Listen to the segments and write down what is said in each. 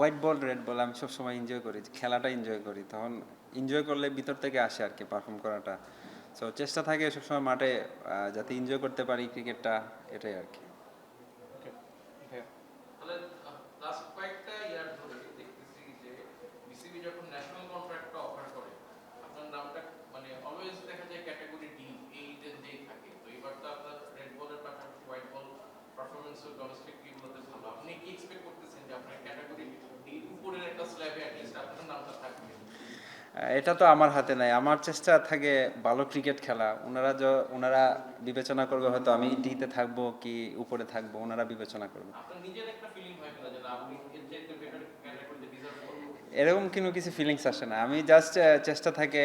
White ball red ball আমি সবসময় enjoy করি, খেলাটা এনজয় করি, তখন এনজয় করলে ভিতর থেকে আসে আর কি পারফর্ম করাটা। সো চেষ্টা থাকে সবসময় মাঠে যাতে এনজয় করতে পারি ক্রিকেটটা, এটাই আর কি। ওকে ভাইয়া। তাহলে লাস্ট কয়েকটা ইয়ার ধরে দেখতেছি যে বিসিবি যখন ন্যাশনাল কন্ট্রাক্টটা অফার করে আপনার নামটা মানে অলওয়েজ দেখা যায় ক্যাটাগরি ডি এই রেঞ্জেই থাকে। তো এবার তো আপনার রেড বলের পাশাপাশি হোয়াইট বল পারফরমেন্সও ডোমেস্টিক লিগগুলোতে ভালো। আপনি কি এক্সপেক্ট করতেছেন যে আপনার ক্যাটাগরি ডির উপরের একটা স্ল্যাবে অ্যাটলিস্ট আপনার নামটা থাকবে? এটা তো আমার হাতে নাই, আমার চেষ্টা থাকে ভালো ক্রিকেট খেলা। ওনারা বিবেচনা করবে হয়তো আমি ডিতে থাকবো কি উপরে থাকবো, ওনারা বিবেচনা করবে। আপনার নিজের একটা ফিলিং হয় কিনা যে না আপনি এর চাইতে বেটার ক্যাটাগরিতে ডিজার্ভ করবো? এরকম কিছু ফিলিংস আসে না, আমি জাস্ট চেষ্টা থাকে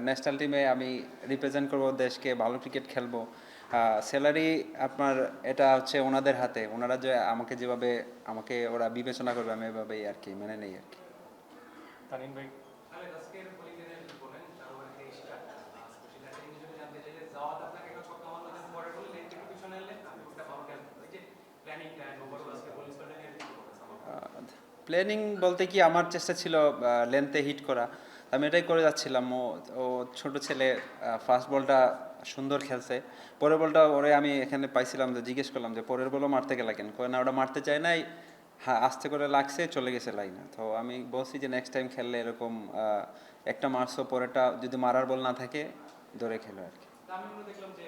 ন্যাশনাল টিমে আমি রিপ্রেজেন্ট করবো দেশকে, ভালো ক্রিকেট খেলবো। স্যালারি আপনার এটা হচ্ছে ওনাদের হাতে, ওনারা যে আমাকে যেভাবে আমাকে ওরা বিবেচনা করবে আমি এভাবেই আর কি মেনে নেই আর কি। তানিন ভাই। তাহলে আজকের পলিটিক্যাল বলেন তারপরে তেইশটা স্পেশাল একটা জিনিস যদি জানতে চাইলে জাওয়াত আপনাকে একটা ছক্কা মারলো দেন পরে বলে লেন একটু পিছনে এলেন আপনি ওটা ভালো খেলেন ওই যে প্ল্যানিংটা ওভারঅল আজকে বলিং স্কোয়াডে নিয়ে দিতে পারছেন। প্ল্যানিং বলতে কি আমার চেষ্টা ছিল লেন্থে হিট করা, আমি এটাই করে যাচ্ছিলাম। ও ও ছোট ছেলে ফার্স্ট বলটা সুন্দর খেলছে, পরের বলটা ওরে আমি এখানে পাইছিলাম, যে জিজ্ঞেস করলাম যে পরের বলও মারতে গেলা কেন, কয় না ওটা মারতে চায় নাই, হ্যাঁ আস্তে করে লাগছে চলে গেছে লাইনে। তো আমি বলছি যে নেক্সট টাইম খেললে এরকম একটা মারছো পরেরটা যদি মারার বল না থাকে ধরে খেলো আর কি। আমি মনে দেখলাম যে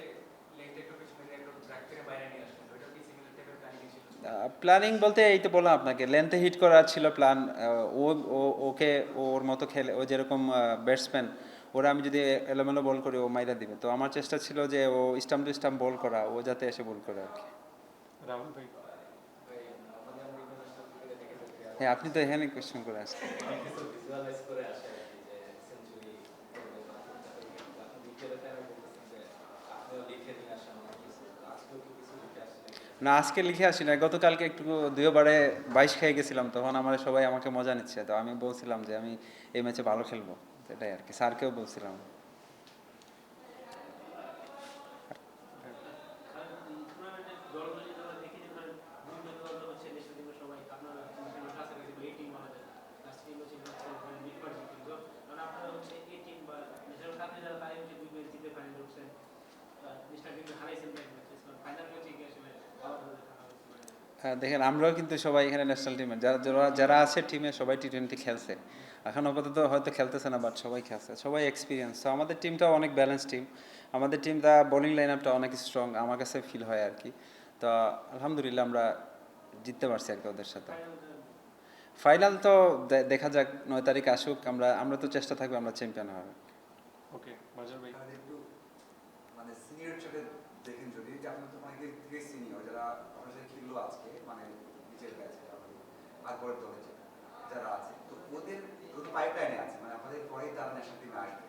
লেনটা একটু পিছনে দিয়ে একটু ড্রাগ করে বাইরে নিয়ে আসলেন ওইটা কি সিমিলার টাইপের প্ল্যানিং ছিল? প্ল্যানিং বলতে এই তো বললাম আপনাকে, লেন্থে হিট করার ছিল প্ল্যান। ও ওকে ওর মতো খেলে, ও যেরকম ব্যাটসম্যান, ওরা আমি যদি এলোমেলো বল করি ও মাইরা দিবে, তো আমার চেষ্টা ছিল যে ও স্টাম্প টু স্টাম্প বল করা, ও যাতে এসে বল করে আর কি। রাহুল ভাই। হ্যাঁ আপনি তো এখানে কোয়েশ্চেন করে আসছেন। না আজকে লিখে আসি না, গতকালকে একটু 2 ওভারে 22 খেয়ে গেছিলাম, তখন আমার সবাই আমাকে মজা নিচ্ছে, তো আমি বলছিলাম যে আমি এই ম্যাচে ভালো খেলবো, সেটাই আর কি, স্যারকেও বলছিলাম। হ্যাঁ দেখেন আমরাও কিন্তু সবাই এখানে ন্যাশনাল টিমে যারা যারা যারা আছে টিমে সবাই টি20 খেলছে, এখন আপাতত হয়তো খেলতেছে না, বাট সবাই খেলছে, সবাই এক্সপিরিয়েন্স। তো আমাদের টিমটা অনেক ব্যালেন্স টিম, আমাদের টিমটা বোলিং লাইন আপটা অনেক স্ট্রং আমার কাছে ফিল হয় আর কি। তো আলহামদুলিল্লাহ আমরা জিততে পারছি আর কি ওদের সাথে। ফাইনাল তো দেখা যাক, 9 তারিখ আসুক, আমরা আমরা তো চেষ্টা থাকবে আমরা চ্যাম্পিয়ন হওয়ার। ওকে মাজর ভাই। তাহলে একটু মানে সিনিয়র চোখে দেখেন যদি যে আপনার তো অনেকে থেকে সিনিয়র যারা আপনার সাথে খেললো আজকে মানে নিচের ব্যাচে আকবরের দলে যারা আছে, তো ওদের ওদের পাইপলাইনে আছে মানে আমাদের পরেই তারা ন্যাশনাল টিমে আসবে।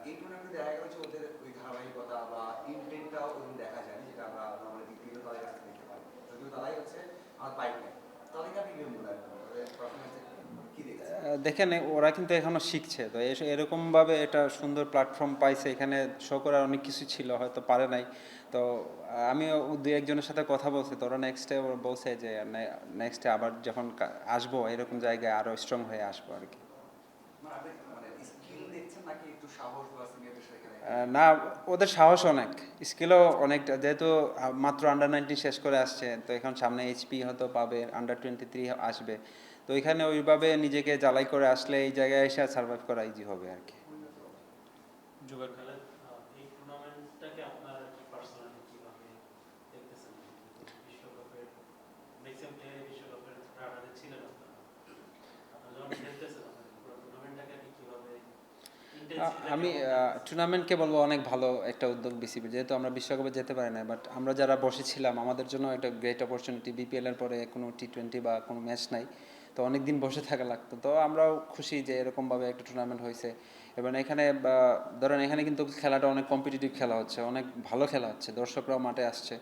এই টুর্নামেন্টে দেখা গেল যে ওদের ওই ধারাবাহিকতা বা ইনটেনটাও ওরকম দেখা যায় যেটা আমরা নর্মালি বিভিন্ন তাদের কাছে দেখতে পাই, যদিও তারাই হচ্ছে আমার পাইপলাইন। তাদেরকে আপনি কি মূল্যায়ন করেন, ওদের পারফরমেন্সে কি দেখছেন? দেখেন ওরা কিন্তু এখনো শিখছে, তো এরকমভাবে এটা সুন্দর প্ল্যাটফর্ম পাইছে, এখানে শো করার অনেক কিছু ছিল হয়তো পারে নাই। তো আমিও 2-1জনের সাথে কথা বলছি, তো ওরা নেক্সটে বলছে যে নেক্সটে আবার যখন আসবো এরকম জায়গায় আরও স্ট্রং হয়ে আসবো আর কি। মানে আপনি মানে স্কিল দেখছেন নাকি একটু সাহস বা সিনিয়রদের সাথে এখানে? না ওদের সাহস অনেক, স্কিলও অনেকটা, যেহেতু মাত্র আন্ডার 19 শেষ করে আসছে, তো এখন সামনে এইচপি হয়তো পাবে, আন্ডার 23 আসবে, তো এখানে ওইভাবে নিজেকে জ্বালাই করে আসলে এই জায়গায় এসে সার্ভাইভ করা ইজি হবে আর কি। জুগার ভাই। এই টুর্নামেন্টটাকে আপনারা কি পার্সোনালি কিভাবে দেখতেছেন? বিশ্বকাপের ম্যাক্সিমাম প্লেয়ার বিশ্বকাপের রাডারে ছিলেন আপনারা, আপনারা যখন খেলতেছেন পুরো টুর্নামেন্টটাকে আপনি কিভাবে আমি টুর্নামেন্টকে বলবো অনেক ভালো একটা উদ্যোগ বিসিবি, যেহেতু আমরা বিশ্বকাপে যেতে পারি না, বাট আমরা যারা বসেছিলাম আমাদের জন্য একটা গ্রেট অপরচুনিটি, বিপিএলের পরে কোনো টি20 বা কোনো ম্যাচ নাই, তো অনেক দিন বসে থাকা লাগতো, তো আমরাও খুশি যে এরকমভাবে একটা টুর্নামেন্ট হয়েছে। এবং এখানে ধরেন এখানে কিন্তু খেলাটা অনেক কম্পিটিটিভ খেলা হচ্ছে, অনেক ভালো খেলা হচ্ছে, দর্শকরাও মাঠে আসছে,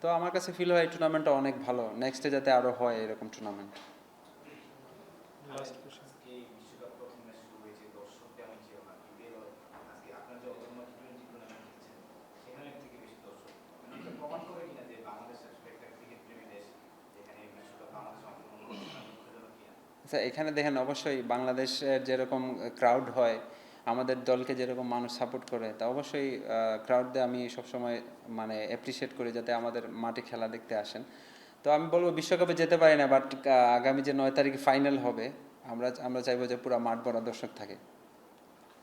তো আমার কাছে ফিল হয় এই টুর্নামেন্টটা অনেক ভালো, নেক্সটে যাতে আরও হয় এরকম টুর্নামেন্ট। Last question. আজকে বিশ্বকাপ প্রথম ম্যাচ শুরু হয়েছে, দর্শক তেমন ছিল না, বিপিএল আজকে আপনার যে অন্য টি20 টুর্নামেন্ট খেলছেন সেখানে থেকে বেশি দর্শক, মানে এটা প্রমাণ করে কিনা যে বাংলাদেশ আসলে একটা ক্রিকেট প্রেমী দেশ, যেখানে বিশ্বকাপ বাংলাদেশ অংশগ্রহণ করছে না, দুঃখজনক কিনা? আচ্ছা, এখানে দেখেন অবশ্যই বাংলাদেশের যেরকম ক্রাউড হয়, আমাদের দলকে যেরকম মানুষ সাপোর্ট করে, তা অবশ্যই ক্রাউডদের আমি সবসময় মানে অ্যাপ্রিসিয়েট করি যাতে আমাদের মাঠে খেলা দেখতে আসেন। তো আমি বলবো বিশ্বকাপে যেতে পারি না, বাট আগামী যে 9 তারিখে ফাইনাল হবে, আমরা চাইবো যে পুরো মাঠ ভরা দর্শক থাকে।